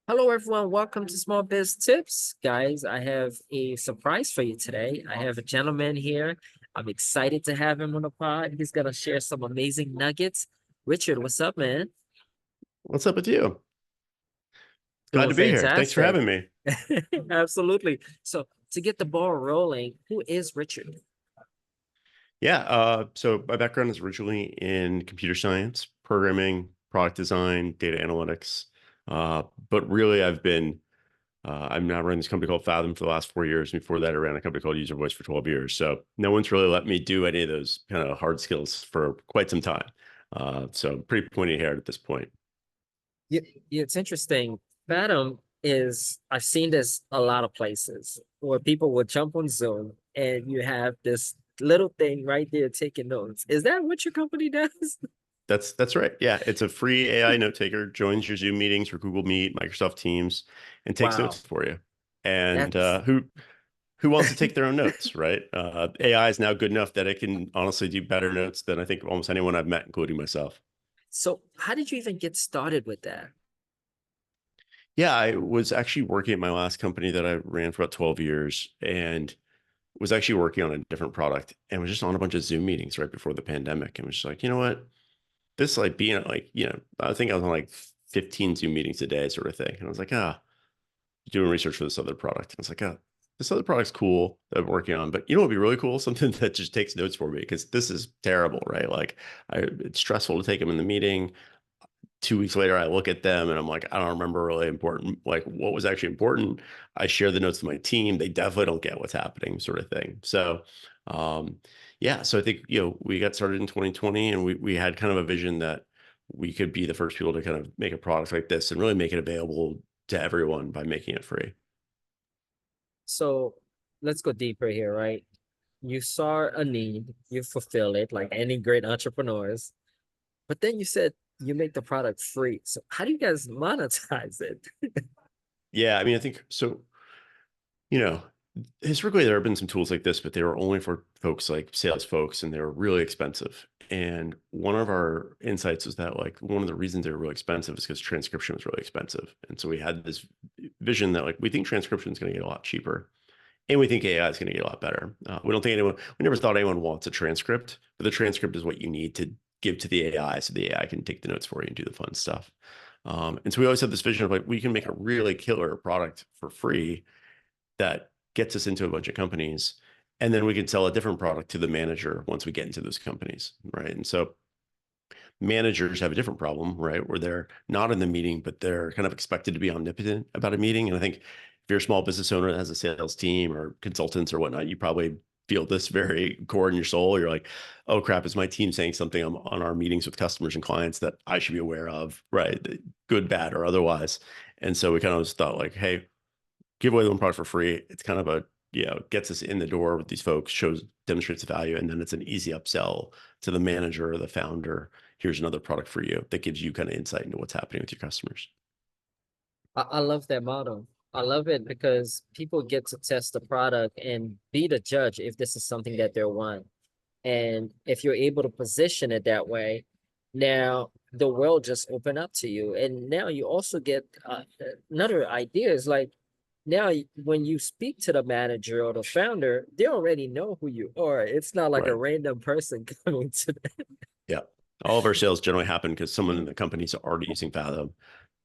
Hello, everyone. Welcome to Small Biz Tips. Guys, I have a surprise for you today. I have a gentleman here. I'm excited to have him on the pod. He's going to share some amazing nuggets. Richard, what's up, man? What's up with you? Glad Doing to be here. Thanks for fantastic. having me. Absolutely. So, to get the ball rolling, who is Richard? Yeah, so my background is originally in computer science, programming, product design, data analytics. But really, I'm now running this company called Fathom for the last 4 years. Before that, I ran a company called User Voice for 12 years. So no one's really let me do any of those kind of hard skills for quite some time. So pretty pointy haired at this point. Yeah, it's interesting. Fathom is, I've seen this a lot of places where people will jump on Zoom and you have this little thing right there taking notes. Is that what your company does? That's right. Yeah, it's a free AI note taker, joins your Zoom meetings or Google Meet, Microsoft Teams, and takes notes Wow. for you. And That's who wants to take their own notes, right? AI is now good enough that it can honestly do better notes than I think almost anyone I've met, including myself. so how did you even get started with that? Yeah, I was actually working at my last company that I ran for about 12 years and was actually working on a different product and was just on a bunch of Zoom meetings right before the pandemic and was just like, you know what? This like being at like, I think I was on like 15 Zoom meetings a day sort of thing. And I was like, doing research for this other product. And I was like, this other product's cool that I'm working on, but you know what would be really cool? Something that just takes notes for me because this is terrible, right? Like it's stressful to take them in the meeting. 2 weeks later, I look at them and I'm like, I don't remember really important, like what was actually important. I share the notes with my team. They definitely don't get what's happening, sort of thing. So, um, yeah, so I think, we got started in 2020 and we had kind of a vision that we could be the first people to kind of make a product like this and really make it available to everyone by making it free. So let's go deeper here, right? You saw a need, you fulfill it like any great entrepreneurs, but then you said you make the product free. So how do you guys monetize it? Yeah, I mean, I think so. You know, Historically there have been some tools like this, but they were only for folks like sales folks, and they were really expensive. And one of our insights was that like one of the reasons they were really expensive is because transcription was really expensive. And so we had this vision that like we think transcription is going to get a lot cheaper, and we think AI is going to get a lot better. We don't think anyone, we never thought anyone wants a transcript, but the transcript is what you need to give to the AI so the AI can take the notes for you and do the fun stuff. And so we always had this vision of like we can make a really killer product for free that gets us into a bunch of companies. And then we can sell a different product to the manager once we get into those companies. Right. And so managers have a different problem, right? Where they're not in the meeting, but they're kind of expected to be omnipotent about a meeting. And I think if you're a small business owner that has a sales team or consultants or whatnot, you probably feel this very core in your soul. You're like, oh crap, is my team saying something on our meetings with customers and clients that I should be aware of, right? Good, bad, or otherwise. And so we kind of just thought like, hey, give away one product for free. It's kind of gets us in the door with these folks, demonstrates the value, and then it's an easy upsell to the manager or the founder. Here's another product for you that gives you kind of insight into what's happening with your customers. I love that model. I love it because people get to test the product and be the judge if this is something that they want. And if you're able to position it that way, now the world just open up to you. And now you also get another idea is like now when you speak to the manager or the founder, they already know who you are. It's not like a Right. random person coming to them. Yeah. All of our sales generally happen because someone in the company is already using Fathom.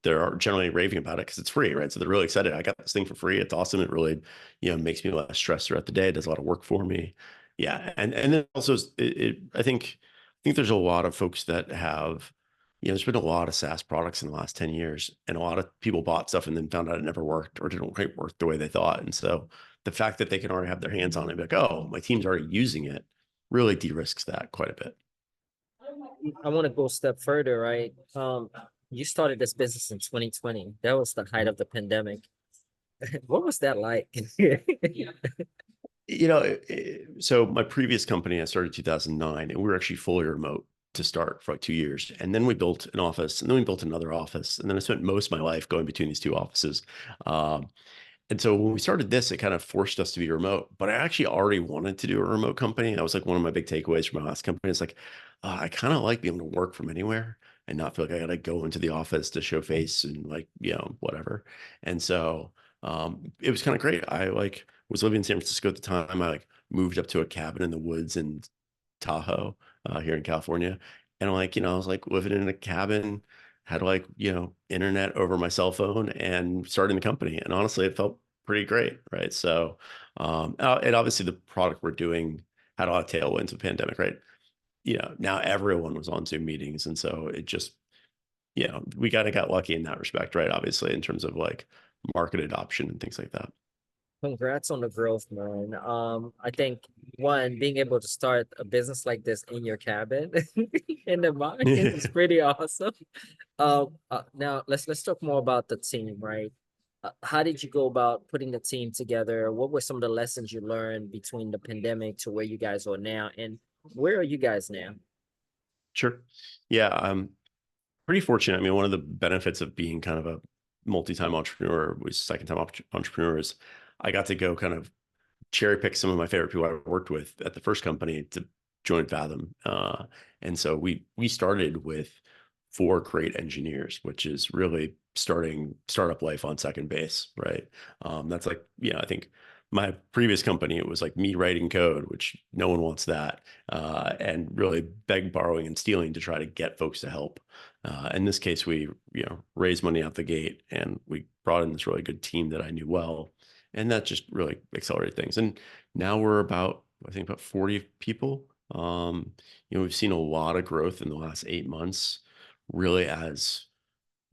They're generally raving about it because it's free, right? So they're really excited. I got this thing for free. It's awesome. It really, makes me less stressed throughout the day. It does a lot of work for me. Yeah, and then also I think there's a lot of folks that have, there's been a lot of SaaS products in the last 10 years, and a lot of people bought stuff and then found out it never worked or didn't quite work the way they thought. And so the fact that they can already have their hands on it, like, oh, my team's already using it, really de-risks that quite a bit. I want to go a step further, right? You started this business in 2020. That was the height of the pandemic. What was that like? So my previous company, I started in 2009, and we were actually fully remote to start for like 2 years. And then we built an office, and then we built another office. And then I spent most of my life going between these two offices. Um, and so when we started this, it kind of forced us to be remote. But I actually already wanted to do a remote company. That was like one of my big takeaways from my last company. It's like, I kind of like being able to work from anywhere. and not feel like I got to go into the office to show face and like, whatever. And so it was kind of great. I like was living in San Francisco at the time. I like moved up to a cabin in the woods in Tahoe, here in California. And like, I was like living in a cabin, had like, internet over my cell phone and starting the company. And honestly, it felt pretty great. Right. So, and obviously the product we're doing had a lot of tailwinds of pandemic, right? Now everyone was on Zoom meetings. And so it just, we kind of got lucky in that respect, right? Obviously, in terms of like market adoption and things like that. Congrats on the growth, man. I think one, being able to start a business like this in your cabin in the mine is pretty awesome. Now let's talk more about the team, right? How did you go about putting the team together? What were some of the lessons you learned between the pandemic to where you guys are now, and where are you guys now? Sure. Yeah, I'm pretty fortunate. I mean, one of the benefits of being kind of a multi-time entrepreneur, was second-time entrepreneur, is I got to go kind of cherry pick some of my favorite people I worked with at the first company to join Fathom. And so we started with 4 great engineers, which is really starting startup life on second base, right? That's like, I think my previous company, it was like me writing code, which no one wants that, and really beg, borrowing, and stealing to try to get folks to help. In this case, we raised money out the gate, and we brought in this really good team that I knew well, and that just really accelerated things. And now we're about, I think, about 40 people. We've seen a lot of growth in the last 8 months, really as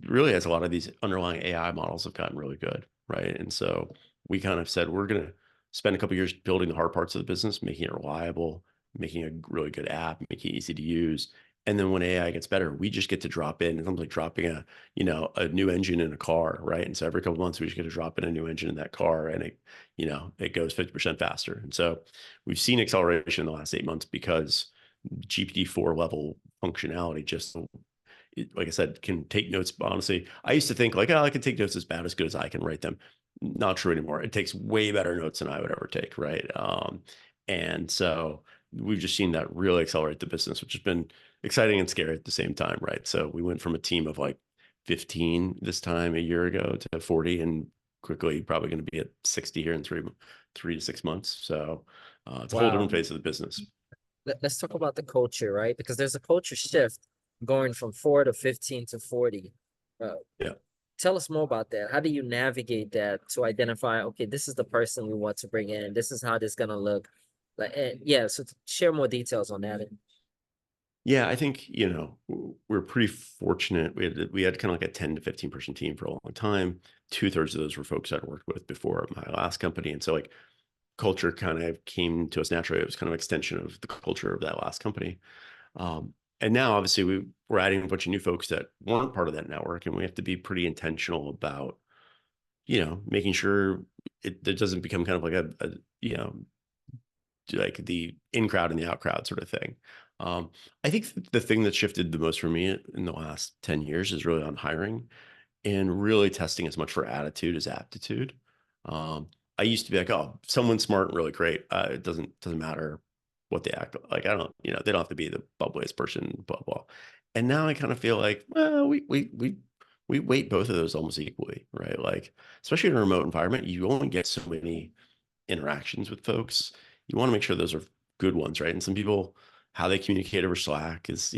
a lot of these underlying AI models have gotten really good, right? And so we kind of said we're going to spend a couple of years building the hard parts of the business, making it reliable, making a really good app, making it easy to use. And then when AI gets better, we just get to drop in. It's almost like dropping a new engine in a car, right? And so every couple of months, we just get to drop in a new engine in that car, and it goes 50% faster. And so we've seen acceleration in the last 8 months because GPT-4 level functionality just, like I said, can take notes. Honestly, I used to think like, oh, I can take notes as bad as good as I can write them. Not true anymore. It takes way better notes than I would ever take, right? And so we've just seen that really accelerate the business, which has been exciting and scary at the same time, right? So we went from a team of like 15 this time a year ago to 40, and quickly probably going to be at 60 here in 3 to 6 months. So it's a whole Wow. different phase of the business. Let's talk about the culture, right? Because there's a culture shift going from 4 to 15 to 40. Uh, Yeah. Tell us more about that. How do you navigate that to identify, okay, this is the person we want to bring in. This is how this gonna look. Like, yeah, so share more details on that. Yeah, I think, we're pretty fortunate. We had kind of like a 10 to 15 person team for a long time. 2/3 of those were folks I'd worked with before at my last company. And so like culture kind of came to us naturally. It was kind of an extension of the culture of that last company. And now obviously we're adding a bunch of new folks that weren't part of that network, and we have to be pretty intentional about, making sure it doesn't become kind of like like the in crowd and the out crowd sort of thing. I think the thing that shifted the most for me in the last 10 years is really on hiring and really testing as much for attitude as aptitude. I used to be like, oh, someone's smart and really great. It doesn't matter what they act like. I don't, they don't have to be the bubbliest person, blah, blah. And now I kind of feel like, well, we weight both of those almost equally, right? Like, especially in a remote environment, you only get so many interactions with folks. You want to make sure those are good ones, right? And some people, how they communicate over Slack is,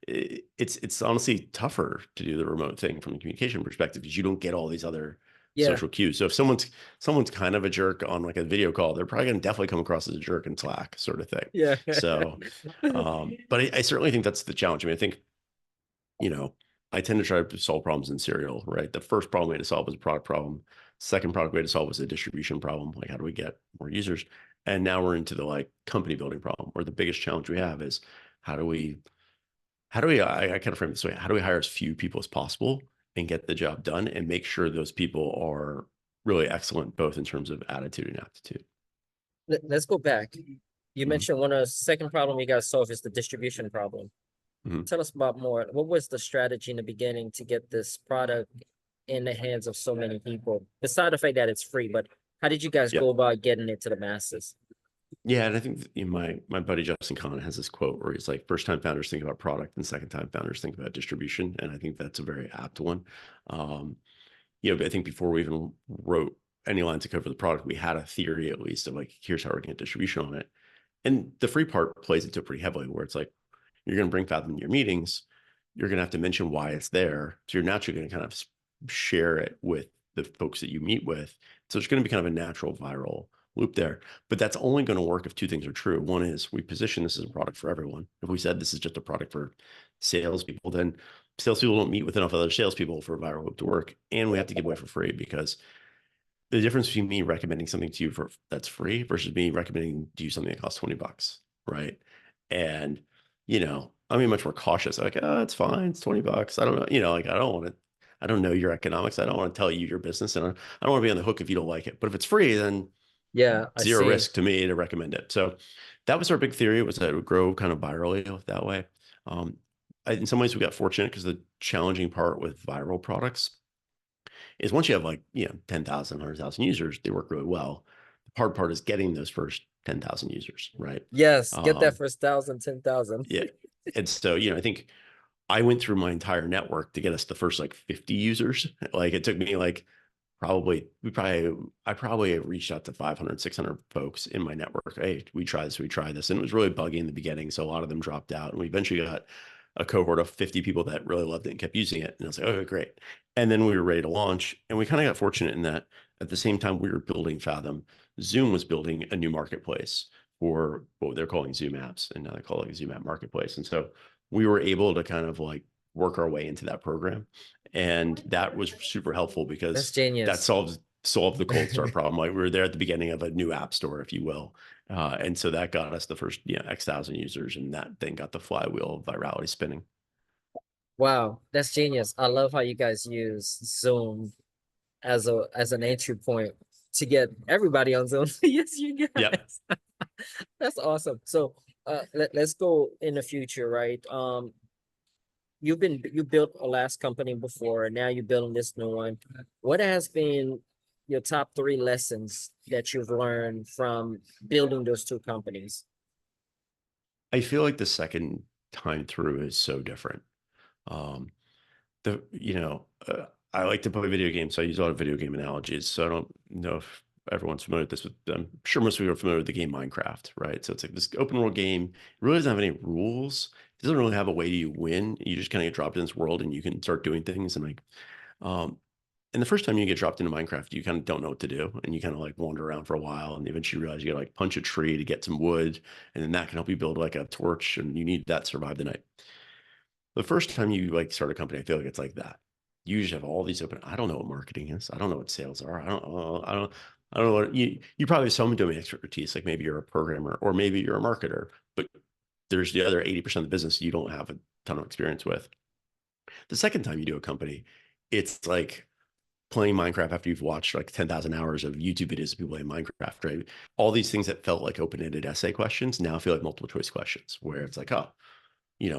it's honestly tougher to do the remote thing from a communication perspective because you don't get all these other Yeah, social cues. So if someone's kind of a jerk on like a video call, they're probably going to definitely come across as a jerk in Slack, sort of thing. yeah. So, but I certainly think that's the challenge. I mean, I think, you know, I tend to try to solve problems in serial, right? The first problem we had to solve was a product problem. Second product we had to solve was a distribution problem. Like, how do we get more users? And now we're into the like company building problem, where the biggest challenge we have is how do we, I kind of frame it this way, how do we hire as few people as possible and get the job done and make sure those people are really excellent, both in terms of attitude and aptitude. Let's go back. You Mhm, mentioned one of the second problem you guys solve is the distribution problem. mhm. Tell us about more. What was the strategy in the beginning to get this product in the hands of so many people? Besides the fact that it's free, but how did you guys Yeah. go about getting it to the masses? Yeah, and I think my buddy Justin Kahn has this quote where he's like, first time founders think about product and second time founders think about distribution. And I think that's a very apt one. Um, but I think before we even wrote any lines of code for the product, we had a theory at least of like, here's how we're gonna get distribution on it. And the free part plays into it pretty heavily, where it's like, you're gonna bring Fathom to your meetings, you're gonna have to mention why it's there. So you're naturally gonna kind of share it with the folks that you meet with. So it's gonna be kind of a natural viral loop there. But that's only going to work if two things are true. One is we position this as a product for everyone. If we said this is just a product for salespeople, then salespeople don't meet with enough other salespeople for a viral loop to work. And we have to give away for free, because the difference between me recommending something to you for that's free versus me recommending to you something that costs $20, right? And I'm much more cautious. Like, oh, it's fine, it's $20. I don't know, like I don't know your economics. I don't want to tell you your business, and I don't want to be on the hook if you don't like it. But if it's free, then Yeah, I zero see. risk to me to recommend it. So that was our big theory, was that it would grow kind of virally that way. Um, in some ways we got fortunate, because the challenging part with viral products is once you have 10,000, 100,000 users, they work really well. The hard part is getting those first 10,000 users, right? Yes, get that Um, first 1,000, 10,000. yeah. And so, I think I went through my entire network to get us the first 50 users. Like it took me I probably reached out to 500, 600 folks in my network. Hey, we try this, we try this. And it was really buggy in the beginning. So a lot of them dropped out, and we eventually got a cohort of 50 people that really loved it and kept using it. And I was like, okay, great. And then we were ready to launch, and we kind of got fortunate in that at the same time we were building Fathom, Zoom was building a new marketplace for what they're calling Zoom apps. And now they call it Zoom app marketplace. And so we were able to kind of work our way into that program. And that was super helpful, That's because that genius. solved the cold start problem. Like we were there at the beginning of a new app store, if you will. And so that got us the first X thousand users, and that then got the flywheel of virality spinning. Wow, that's genius. I love how you guys use Zoom as an entry point to get everybody on Zoom. Yes, you Yep. guys. That's awesome. So let's go in the future, right? You built a last company before, and now you're building this new one. What has been your top three lessons that you've learned from building those two companies? I feel like the second time through is so different. Um, the I like to play video games, so I use a lot of video game analogies. So I don't know if everyone's familiar with this, but I'm sure most people are familiar with the game Minecraft, right? So it's like this open world game. It really doesn't have any rules. It doesn't really have a way you win. You just kind of get dropped in this world, and you can start doing things. Um, and the first time you get dropped into Minecraft, you kind of don't know what to do, and you kind of wander around for a while, and eventually you realize you got to punch a tree to get some wood, and then that can help you build a torch, and you need that to survive the night. The first time you start a company, I feel like it's like that. You just have all these open. I don't know what marketing is. I don't know what sales are. I don't know what you probably have some domain expertise. Like maybe you're a programmer, or maybe you're a marketer, but there's the other 80% of the business you don't have a ton of experience with. The second time you do a company, it's like playing Minecraft after you've watched 10,000 hours of YouTube videos of people playing Minecraft, right? All these things that felt like open-ended essay questions now feel like multiple choice questions, where it's like, oh,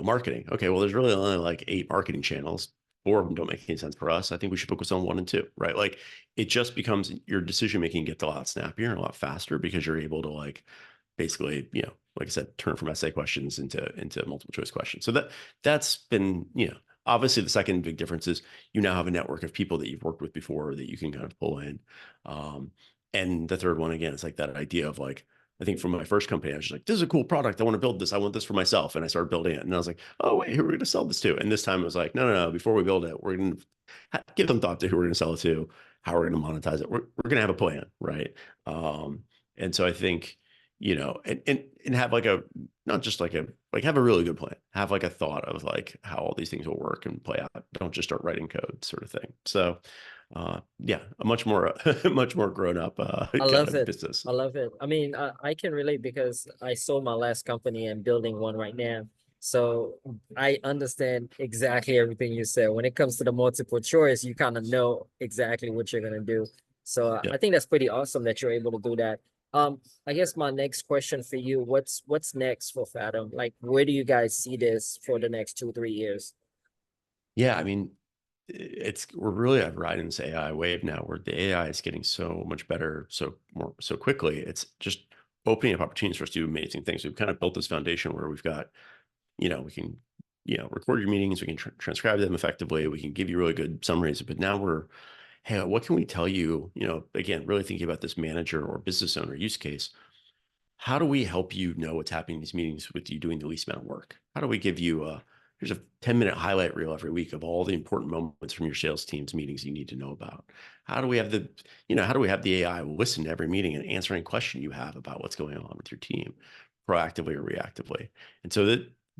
marketing. Okay, well, there's really only 8 marketing channels. 4 of them don't make any sense for us. I think we should focus on 1 and 2, right? It just becomes, your decision making gets a lot snappier and a lot faster, because you're able to basically, like I said, turn from essay questions into multiple choice questions. So that's been, obviously the second big difference is you now have a network of people that you've worked with before that you can kind of pull in. Um, and the third one, again, it's that idea of I think from my first company, I was just like, this is a cool product. I want to build this. I want this for myself. And I started building it. And I was like, oh, wait, who are we going to sell this to? And this time it was like, no, no, no. Before we build it, we're going to give some thought to who we're going to sell it to, how we're going to monetize it. We're going to have a plan, right? And so I think, and have not just have a really good plan. Have a thought of how all these things will work and play out. Don't just start writing code, sort of thing. So yeah, a much more much more grown up I kind love of it. business. I love it. I mean, I can relate because I sold my last company and building one right now. So I understand exactly everything you said. When it comes to the multiple choice, you kind of know exactly what you're gonna do. So Yeah. I think that's pretty awesome that you're able to do that. I guess my next question for you, what's next for Fathom? Like, where do you guys see this for the next 2, 3 years? Yeah, I mean, we're really riding this AI wave now, where the AI is getting so much better so quickly. It's just opening up opportunities for us to do amazing things. We've kind of built this foundation where we've got, we can, record your meetings, we can transcribe them effectively, we can give you really good summaries, but now we're, hey, what can we tell you, again, really thinking about this manager or business owner use case. How do we help you know what's happening in these meetings with you doing the least amount of work? How do we give you here's a 10-minute highlight reel every week of all the important moments from your sales team's meetings you need to know about? How do we have the AI listen to every meeting and answer any question you have about what's going on with your team, proactively or reactively? And so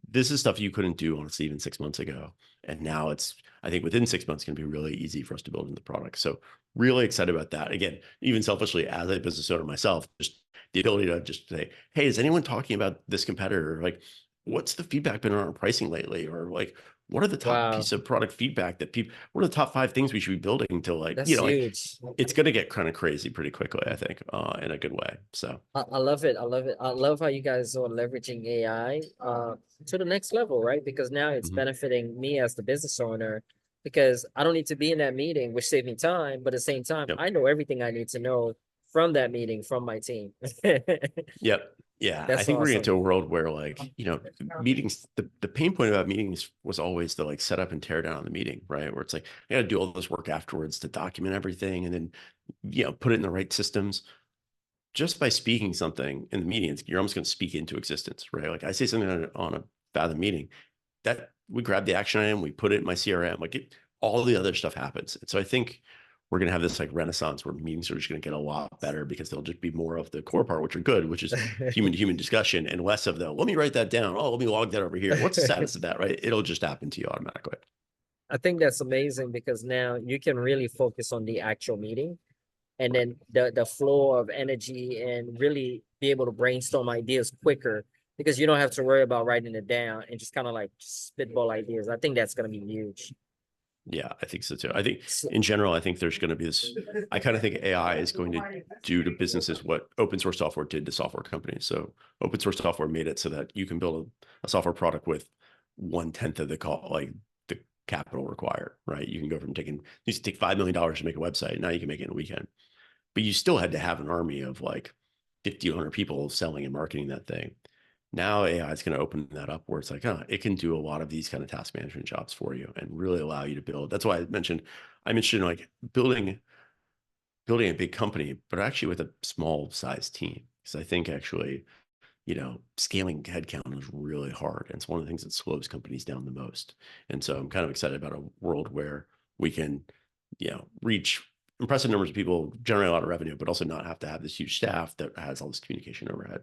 this is stuff you couldn't do, honestly, even 6 months ago. And now it's, I think within 6 months, going to be really easy for us to build into the product. So really excited about that. Again, even selfishly as a business owner myself, just the ability to just say, hey, is anyone talking about this competitor? Like, what's the feedback been on our pricing lately? Or like, what are the top Wow, piece of product feedback that what are the top 5 things we should be building to that's huge. it's going to get kind of crazy pretty quickly, I think, in a good way. So, I love it. I love it. I love how you guys are leveraging AI to the next level, right? Because now it's mhm. benefiting me as the business owner because I don't need to be in that meeting, which saves me time. But at the same time, Yep. I know everything I need to know from that meeting from my team. Yep. Yeah. I That's think we're getting awesome. to a world where meetings, the pain point about meetings was always the like set up and tear down the meeting, right? Where it's like, I got to do all this work afterwards to document everything and then, put it in the right systems. Just by speaking something in the meeting, you're almost going to speak into existence, right? Like I say something on a Fathom meeting, that we grab the action item, we put it in my CRM, all the other stuff happens. And so I think we're going to have this like renaissance where meetings are just going to get a lot better because they'll just be more of the core part, which are good, which is human to human discussion, and less of the, let me write that down. Oh, let me log that over here. What's the status of that, right? It'll just happen to you automatically. I think that's amazing because now you can really focus on the actual meeting and then the flow of energy and really be able to brainstorm ideas quicker because you don't have to worry about writing it down and just kind of like spitball ideas. I think that's going to be huge. Yeah, I think so too. I think So, in general, I think there's going to be this. I kind of think AI is going to do to businesses what open source software did to software companies. So open source software made it so that you can build a software product with 1/10 of the cost, like the capital required, right? You can go from you used to take $5 million to make a website. Now you can make it in a weekend, but you still had to have an army of like 50, 100 people selling and marketing that thing. Now AI is going to open that up where it's like, it can do a lot of these kind of task management jobs for you and really allow you to build. That's why I mentioned like building a big company, but actually with a small size team. Because I think actually, scaling headcount is really hard. And it's one of the things that slows companies down the most. And so I'm kind of excited about a world where we can, reach impressive numbers of people, generate a lot of revenue, but also not have to have this huge staff that has all this communication overhead.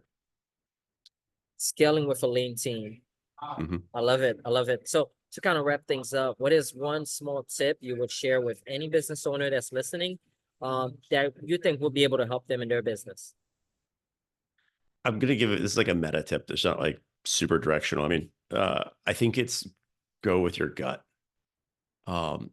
scaling with a lean team. Mhm. I love it. I love it. So to kind of wrap things up, what is one small tip you would share with any business owner that's listening, that you think will be able to help them in their business? I'm gonna give it this is like a meta tip. That's not like super directional. I mean, I think it's go with your gut. Um,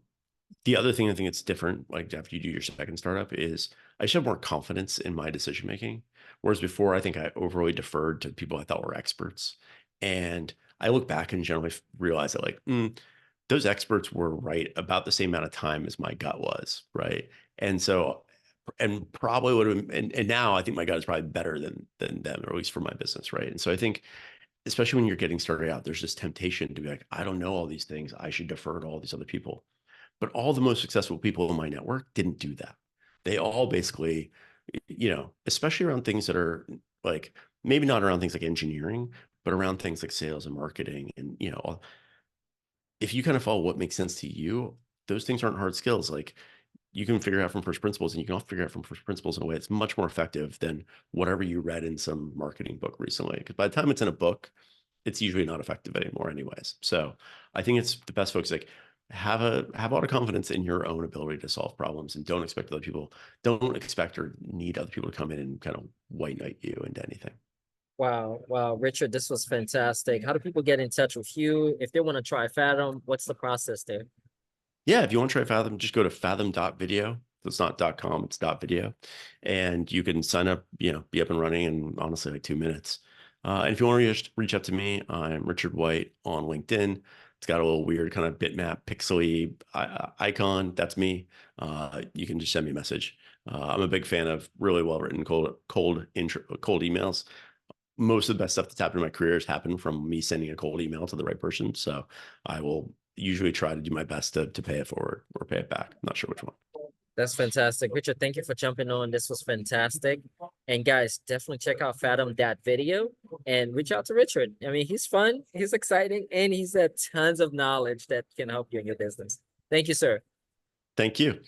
the other thing I think it's different, like after you do your second startup, is I should have more confidence in my decision making. Whereas before, I think I overly deferred to people I thought were experts. And I look back and generally realize that those experts were right about the same amount of time as my gut was, right? And so, and probably would have, and now I think my gut is probably better than them, or at least for my business, right? And so I think, especially when you're getting started out, there's this temptation to be like, I don't know all these things. I should defer to all these other people. But all the most successful people in my network didn't do that. They all basically, especially around things that are like maybe not around things like engineering, but around things like sales and marketing and if you kind of follow what makes sense to you, those things aren't hard skills. Like you can figure out from first principles, and you can also figure out from first principles in a way that's much more effective than whatever you read in some marketing book recently. Because by the time it's in a book, it's usually not effective anymore, anyways. So I think it's the best folks like have a lot of confidence in your own ability to solve problems, and don't expect or need other people to come in and kind of white knight you into anything. Wow, wow, Richard, this was fantastic. How do people get in touch with you if they want to try Fathom? What's the process there? Yeah, if you want to try Fathom, just go to Fathom.video. So it's not .com, it's .video. And you can sign up, be up and running in honestly like 2 minutes. And if you want to reach out to me, I'm Richard White on LinkedIn. It's got a little weird kind of bitmap pixely icon. That's me. You can just send me a message. I'm a big fan of really well-written cold emails. Most of the best stuff that's happened in my career has happened from me sending a cold email to the right person. So I will usually try to do my best to pay it forward or pay it back. I'm not sure which one. That's fantastic. Richard, thank you for jumping on. This was fantastic. And guys, definitely check out Fathom.video and reach out to Richard. I mean, he's fun, he's exciting, and he's had tons of knowledge that can help you in your business. Thank you, sir. Thank you.